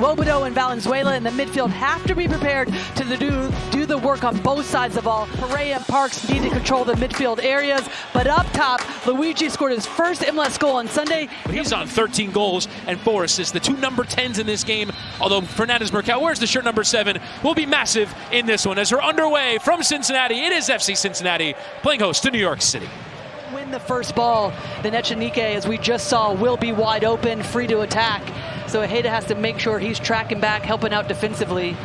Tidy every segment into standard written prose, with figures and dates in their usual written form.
Wobodo and Valenzuela in the midfield have to be prepared to do the work on both sides of the ball. Pereira and Parks need to control the midfield areas, but up top, Luighi scored his first MLS goal on Sunday. But he's on 13 goals and 4 assists. The two number 10s in this game, although Fernandez-Mercado wears the shirt number 7, will be massive in this one. As we're underway from Cincinnati, it is FC Cincinnati playing host to New York City. Win the first ball, then Echenike, as we just saw, will be wide open, free to attack. So Ojeda has to make sure he's tracking back, helping out defensively.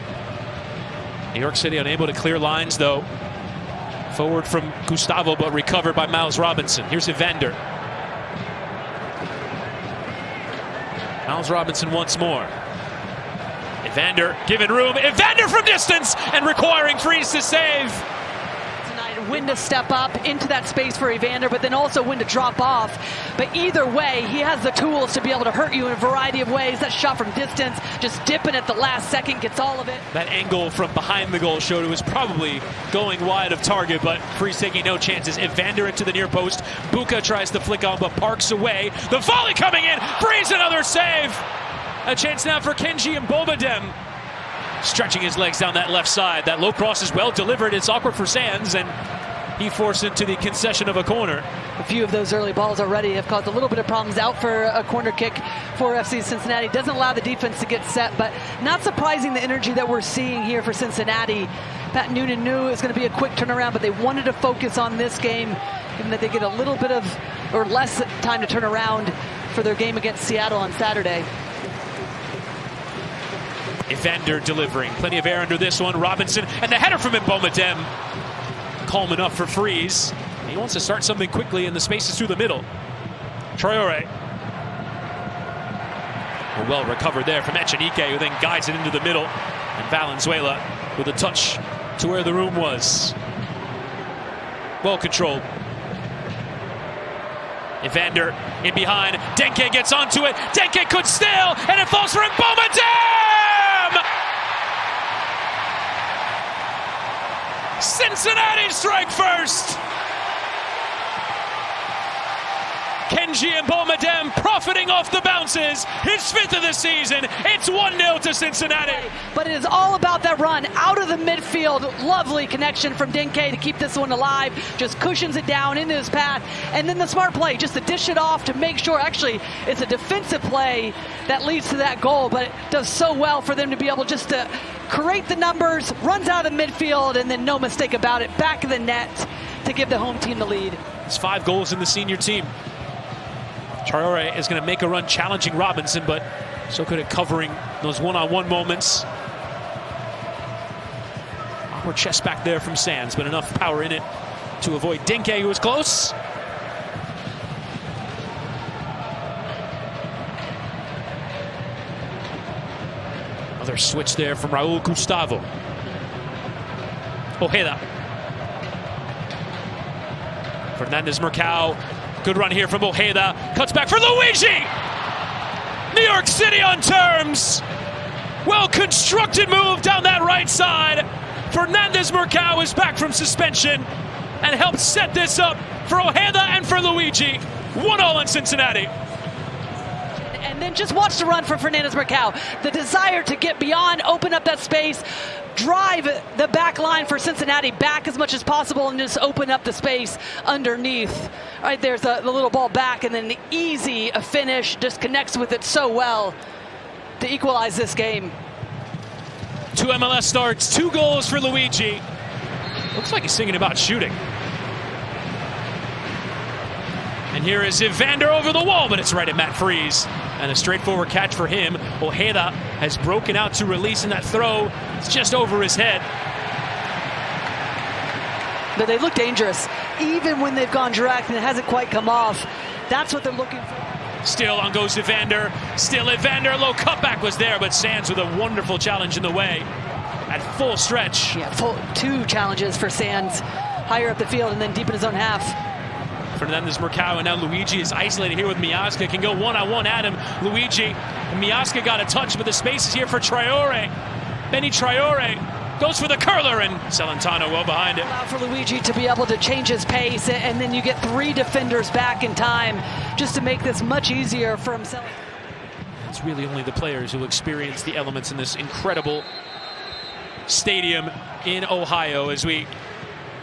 New York City unable to clear lines, though. Forward from Gustavo, but recovered by Miles Robinson. Here's Evander. Miles Robinson once more. Evander given room. Evander from distance and requiring Freeze to save. When to step up into that space for Evander, but then also when to drop off. But either way, he has the tools to be able to hurt you in a variety of ways. That shot from distance, just dipping at the last second, gets all of it. That angle from behind the goal showed it was probably going wide of target, but Freeze taking no chances. Evander into the near post. Buka tries to flick on, but Parks away. The volley coming in. Freeze, another save. A chance now for Kenji Mboma Dem. Stretching his legs down that left side. That low cross is well delivered. It's awkward for Sands, and he forced it to the concession of a corner. A few of those early balls already have caused a little bit of problems. Out for a corner kick for FC Cincinnati. Doesn't allow the defense to get set, but not surprising the energy that we're seeing here for Cincinnati. Pat Noonan knew it was going to be a quick turnaround, but they wanted to focus on this game, given that they get a little bit of, or less time to turn around for their game against Seattle on Saturday. Evander delivering. Plenty of air under this one. Robinson and the header from Mboma Dem. Calm enough for Freeze. He wants to start something quickly, and the space is through the middle. Traore. Well recovered there from Echenike, who then guides it into the middle. And Valenzuela with a touch to where the room was. Well controlled. Evander in behind. Denke gets onto it. Denke could steal, and it falls for Mboma Dem! Cincinnati strike first! Kenji Mboma Dem profiting off the bounces. His 5th of the season. It's 1-0 to Cincinnati. But it is all about that run out of the midfield. Lovely connection from Denke to keep this one alive. Just cushions it down into his path. And then the smart play, just to dish it off to make sure, actually, it's a defensive play that leads to that goal. But it does so well for them to be able just to create the numbers, runs out of midfield, and then no mistake about it, back of the net to give the home team the lead. It's 5 goals in the senior team. Traore is going to make a run challenging Robinson, but so good at covering those one-on-one moments. Awkward chest back there from Sands, but enough power in it to avoid Denke, who was close. Another switch there from Raul Gustavo. Ojeda. Fernandez-Mercado. Good run here from Ojeda. Cuts back for Luighi! New York City on terms. Well-constructed move down that right side. Fernandez-Mercado is back from suspension and helped set this up for Ojeda and for Luighi. 1-0 in Cincinnati. And then just watch the run from Fernandez-Mercado. The desire to get beyond, open up that space, drive the back line for Cincinnati back as much as possible, and just open up the space underneath. All right, there's the little ball back, and then the easy finish, just connects with it so well to equalize this game. 2 MLS starts, 2 goals for Luighi. Looks like he's singing about shooting. And here is Evander over the wall, but it's right at Matt Freeze. And a straightforward catch for him. Ojeda has broken out to release in that throw. It's just over his head. But they look dangerous, even when they've gone direct and it hasn't quite come off. That's what they're looking for. Still on goes Evander. Still Evander. Low cutback was there, but Sands with a wonderful challenge in the way. At full stretch. Yeah, 2 challenges for Sands. Higher up the field and then deep in his own half. Fernandez-Mercado, and now Luighi is isolated here with Miazga. Can go one-on-one at him. Luighi, and Miazga got a touch, but the space is here for Traore. Benny Traore goes for the curler, and Celentano well behind it. Allow for Luighi to be able to change his pace, and then you get 3 defenders back in time just to make this much easier for himself. It's really only the players who experience the elements in this incredible stadium in Ohio as we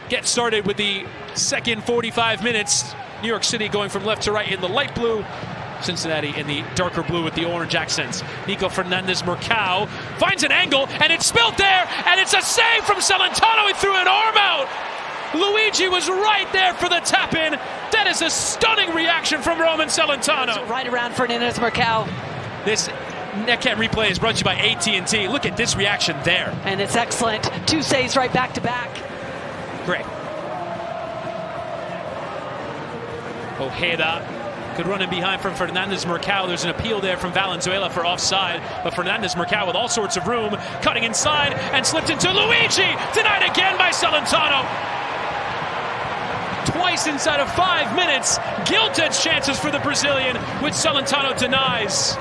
get started with the second 45 minutes. New York City going from left to right in the light blue, Cincinnati in the darker blue with the orange accents. Nico Fernandez-Mercado finds an angle, and it's spilled there, and it's a save from Celentano. He threw an arm out. Luighi was right there for the tap-in. That is a stunning reaction from Roman Celentano. Right around Fernandez-Mercado. This NetCam replay is brought to you by AT&T. Look at this reaction there. And it's excellent. 2 saves right back to back. Great. Ojeda, good run in behind from Fernandez-Mercado. There's an appeal there from Valenzuela for offside, but Fernandez-Mercado with all sorts of room, cutting inside and slipped into Luighi. Denied again by Celentano. Twice inside of 5 minutes. Gilt-edged chances for the Brazilian, which Celentano denies.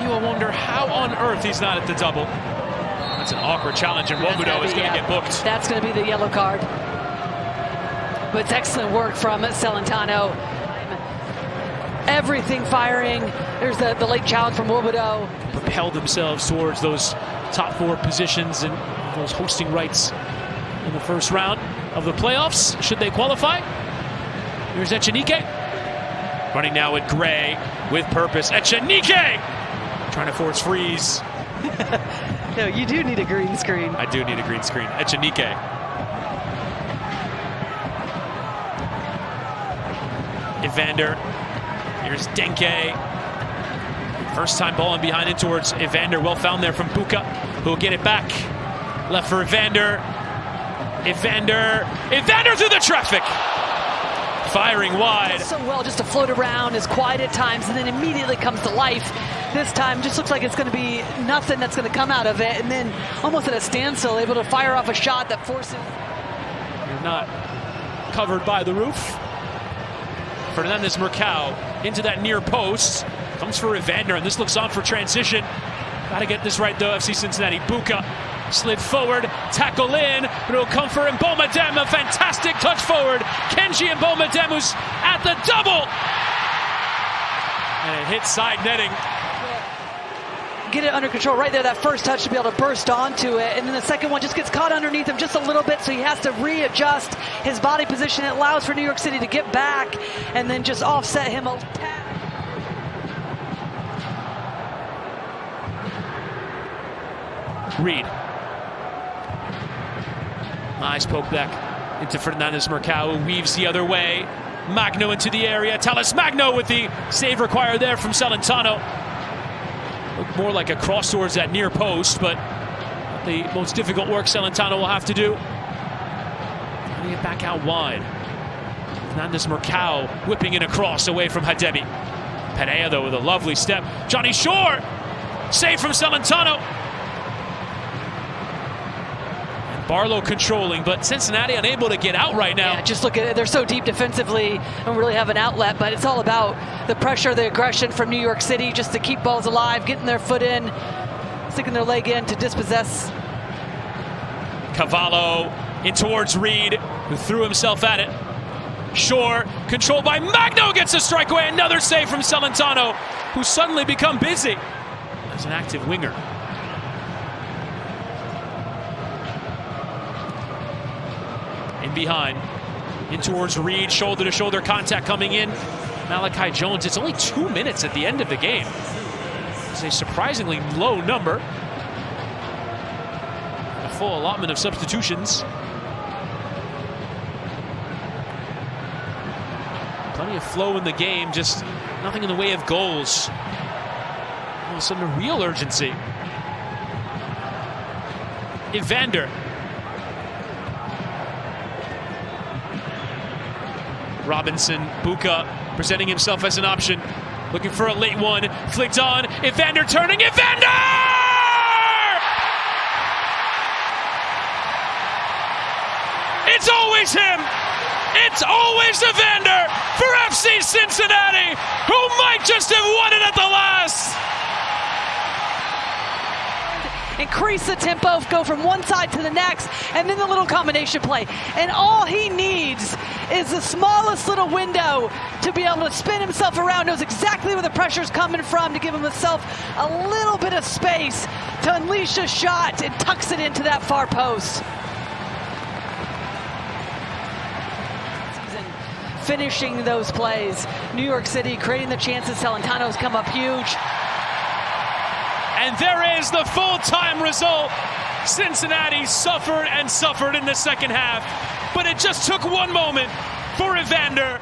You will wonder how on earth he's not at the double. That's an awkward challenge, and Romudo is going to get booked. That's going to be the yellow card. But it's excellent work from Celentano. Everything firing. There's the late challenge from Romudo. Propelled themselves towards those top 4 positions and those hosting rights in the first round of the playoffs, should they qualify. Here's Echenique. Running now with Gray with purpose. Echenique! Trying to force freeze. No, you do need a green screen. I do need a green screen. Echenique. Evander. Here's Denke. First time ball in behind in towards Evander. Well found there from Buka, who will get it back. Left for Evander. Evander through the traffic. Firing wide. So well just to float around, is quiet at times, and then immediately comes to life. This time just looks like it's going to be nothing that's going to come out of it, and then almost at a standstill, able to fire off a shot that forces. You're not covered by the roof. Fernandez-Mercado into that near post. Comes for Evander, and this looks on for transition. Got to get this right though, FC Cincinnati. Buka slid forward, tackle in, but it'll come for Mboma Dem. A fantastic touch forward. Kenji Mboma Dem, who's at the double. And it hits side netting. Get it under control right there. That first touch to be able to burst onto it, and then the second one just gets caught underneath him just a little bit, so he has to readjust his body position. It allows for New York City to get back and then just offset him a tad. Reed. Nice poke back into Fernandez-Mercado, weaves the other way. Magno into the area. Talles Magno with the save required there from Celentano. Looked more like a cross towards that near post, but the most difficult work Celentano will have to do. Getting it back out wide. Fernandez-Mercado whipping in a cross away from Hadebi. Perea, though, with a lovely step. Johnny Shore, save from Celentano. Barlow controlling, but Cincinnati unable to get out right now. Yeah, just look at it. They're so deep defensively, don't really have an outlet, but it's all about the pressure, the aggression from New York City just to keep balls alive, getting their foot in, sticking their leg in to dispossess. Cavallo in towards Reed, who threw himself at it. Shore, controlled by Magno, gets a strike away. Another save from Celentano, who's suddenly become busy as an active winger. In behind, in towards Reed, shoulder-to-shoulder contact coming in. Malachi Jones, it's only 2 minutes at the end of the game. It's a surprisingly low number. A full allotment of substitutions. Plenty of flow in the game, just nothing in the way of goals. All of a sudden, a real urgency. Evander. Robinson, Buka presenting himself as an option. Looking for a late one. Flicked on. Evander turning. Evander! It's always him. It's always Evander for FC Cincinnati, who might just have won it at the last. increase the tempo, go from one side to the next, and then the little combination play. And all he needs is the smallest little window to be able to spin himself around, knows exactly where the pressure's coming from to give himself a little bit of space to unleash a shot and tucks it into that far post. Finishing those plays. New York City creating the chances. Celentano's come up huge. And there is the full-time result. Cincinnati suffered and suffered in the second half, but it just took one moment for Evander.